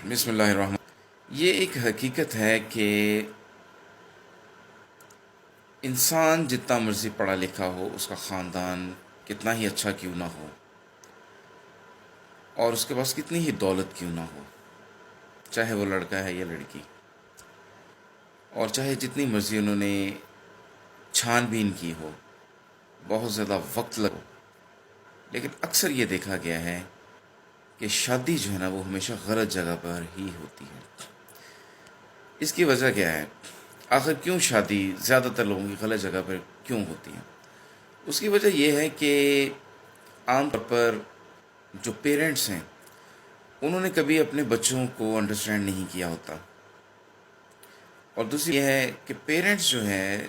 بسم اللہ الرحمن. یہ ایک حقیقت ہے کہ انسان جتنا مرضی پڑھا لکھا ہو، اس کا خاندان کتنا ہی اچھا کیوں نہ ہو، اور اس کے پاس کتنی ہی دولت کیوں نہ ہو، چاہے وہ لڑکا ہے یا لڑکی، اور چاہے جتنی مرضی انہوں نے چھان بین کی ہو، بہت زیادہ وقت لگو، لیکن اکثر یہ دیکھا گیا ہے کہ شادی جو ہے نا وہ ہمیشہ غلط جگہ پر ہی ہوتی ہے. اس کی وجہ کیا ہے؟ آخر کیوں شادی زیادہ تر لوگوں کی غلط جگہ پر کیوں ہوتی ہے؟ اس کی وجہ یہ ہے کہ عام طور پر جو پیرنٹس ہیں انہوں نے کبھی اپنے بچوں کو انڈرسٹینڈ نہیں کیا ہوتا، اور دوسری یہ ہے کہ پیرنٹس جو ہیں،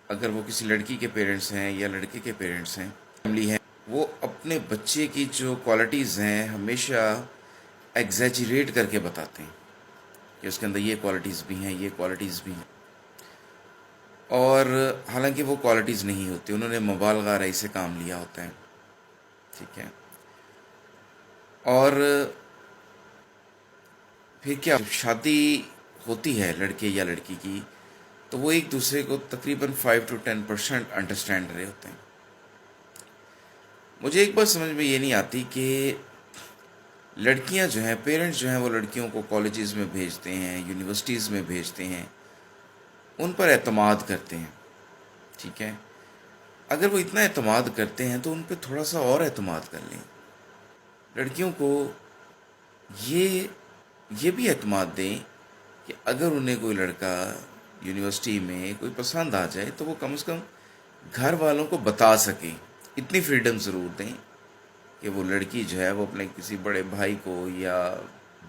اگر وہ کسی لڑکی کے پیرنٹس ہیں یا لڑکے کے پیرنٹس ہیں، فیملی ہے، وہ اپنے بچے کی جو کوالٹیز ہیں ہمیشہ ایگزیجریٹ کر کے بتاتے ہیں کہ اس کے اندر یہ کوالٹیز بھی ہیں، یہ کوالٹیز بھی ہیں، اور حالانکہ وہ کوالٹیز نہیں ہوتی، انہوں نے مبالغہ آرائی سے کام لیا ہوتا ہے. ٹھیک ہے. اور پھر کیا شادی ہوتی ہے لڑکے یا لڑکی کی، تو وہ ایک دوسرے کو تقریباً 5 to 10% انڈرسٹینڈ رہے ہوتے ہیں. مجھے ایک بات سمجھ میں یہ نہیں آتی کہ لڑکیاں جو ہیں، پیرنٹس جو ہیں، وہ لڑکیوں کو کالجز میں بھیجتے ہیں، یونیورسٹیز میں بھیجتے ہیں، ان پر اعتماد کرتے ہیں. ٹھیک ہے. اگر وہ اتنا اعتماد کرتے ہیں تو ان پہ تھوڑا سا اور اعتماد کر لیں. لڑکیوں کو یہ بھی اعتماد دیں کہ اگر انہیں کوئی لڑکا یونیورسٹی میں کوئی پسند آ جائے تو وہ کم از کم گھر والوں کو بتا سکیں. اتنی فریڈم ضرور دیں کہ وہ لڑکی جو ہے وہ اپنے کسی بڑے بھائی کو یا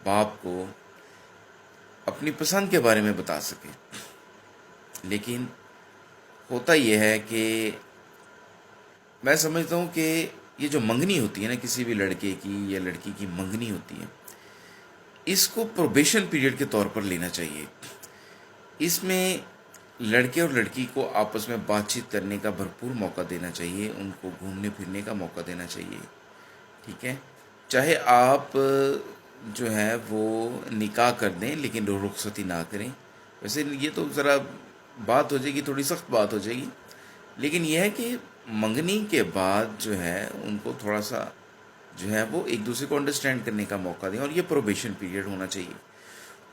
باپ کو اپنی پسند کے بارے میں بتا سکے. لیکن ہوتا یہ ہے کہ میں سمجھتا ہوں کہ یہ جو منگنی ہوتی ہے نا، کسی بھی لڑکے کی یا لڑکی کی منگنی ہوتی ہے، اس کو پروبیشن پیریڈ کے طور پر لینا چاہیے. اس میں لڑکے اور لڑکی کو آپس میں بات چیت کرنے کا بھرپور موقع دینا چاہیے، ان کو گھومنے پھرنے کا موقع دینا چاہیے. ٹھیک ہے. چاہے آپ جو ہے وہ نکاح کر دیں لیکن رخصتی نہ کریں. ویسے یہ تو ذرا بات ہو جائے گی، تھوڑی سخت بات ہو جائے گی، لیکن یہ ہے کہ منگنی کے بعد جو ہے ان کو تھوڑا سا جو ہے وہ ایک دوسرے کو انڈرسٹینڈ کرنے کا موقع دیں، اور یہ پروبیشن پیریڈ ہونا چاہیے.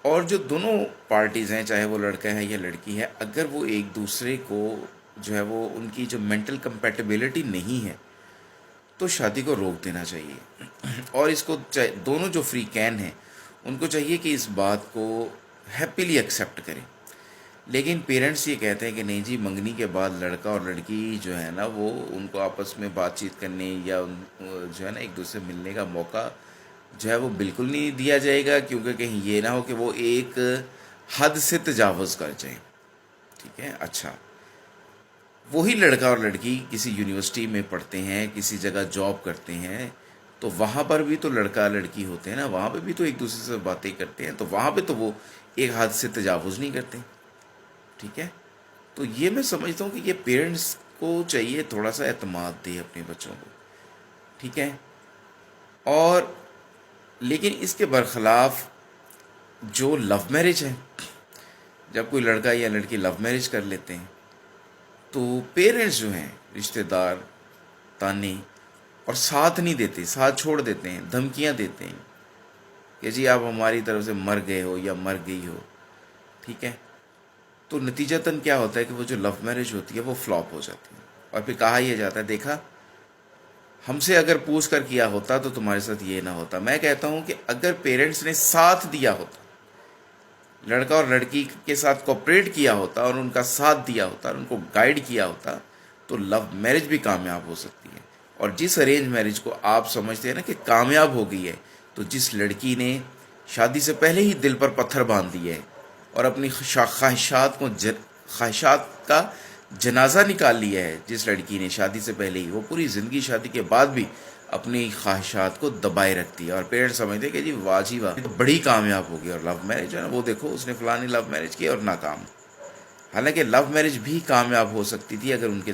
اور جو دونوں پارٹیز ہیں، چاہے وہ لڑکا ہے یا لڑکی ہے، اگر وہ ایک دوسرے کو جو ہے وہ ان کی جو مینٹل کمپیٹیبلٹی نہیں ہے تو شادی کو روک دینا چاہیے. اور اس کو دونوں جو فری کین ہیں ان کو چاہیے کہ اس بات کو ہیپیلی ایکسیپٹ کریں. لیکن پیرنٹس یہ کہتے ہیں کہ نہیں جی، منگنی کے بعد لڑکا اور لڑکی جو ہے نا وہ ان کو آپس میں بات چیت کرنے یا جو ہے نا ایک دوسرے ملنے کا موقع جو ہے وہ بالکل نہیں دیا جائے گا، کیونکہ کہیں یہ نہ ہو کہ وہ ایک حد سے تجاوز کر جائیں. ٹھیک ہے. اچھا، وہی لڑکا اور لڑکی کسی یونیورسٹی میں پڑھتے ہیں، کسی جگہ جاب کرتے ہیں، تو وہاں پر بھی تو لڑکا لڑکی ہوتے ہیں نا، وہاں پہ بھی تو ایک دوسرے سے باتیں کرتے ہیں، تو وہاں پہ تو وہ ایک حد سے تجاوز نہیں کرتے. ٹھیک ہے. تو یہ میں سمجھتا ہوں کہ یہ پیرنٹس کو چاہیے تھوڑا سا اعتماد دے اپنے بچوں کو. ٹھیک ہے. اور لیکن اس کے برخلاف جو لو میرج ہے، جب کوئی لڑکا یا لڑکی لو میرج کر لیتے ہیں تو پیرنٹس جو ہیں، رشتہ دار، تانے اور ساتھ نہیں دیتے، ساتھ چھوڑ دیتے ہیں، دھمکیاں دیتے ہیں کہ جی آپ ہماری طرف سے مر گئے ہو یا مر گئی ہو. ٹھیک ہے. تو نتیجتاً کیا ہوتا ہے کہ وہ جو لو میرج ہوتی ہے وہ فلاپ ہو جاتی ہے، اور پھر کہا یہ جاتا ہے دیکھا ہم سے اگر پوچھ کر کیا ہوتا تو تمہارے ساتھ یہ نہ ہوتا. میں کہتا ہوں کہ اگر پیرنٹس نے ساتھ دیا ہوتا، لڑکا اور لڑکی کے ساتھ کوپریٹ کیا ہوتا اور ان کا ساتھ دیا ہوتا اور ان کو گائیڈ کیا ہوتا، تو لو میرج بھی کامیاب ہو سکتی ہے. اور جس ارینج میرج کو آپ سمجھتے ہیں نا کہ کامیاب ہو گئی ہے، تو جس لڑکی نے شادی سے پہلے ہی دل پر پتھر باندھ دیے ہے اور اپنی خواہشات کا جنازہ نکال لیا ہے، جس لڑکی نے شادی سے پہلے ہی، وہ پوری زندگی شادی کے بعد بھی اپنی خواہشات کو دبائے رکھتی ہے، اور پیرنٹس سمجھتے ہیں کہ جی واہ جی واہ، تو بڑی کامیاب ہوگی. اور لو میرج ہے نا، وہ دیکھو اس نے فلانی لو میرج کی اور ناکام. حالانکہ لو میرج بھی کامیاب ہو سکتی تھی اگر ان کے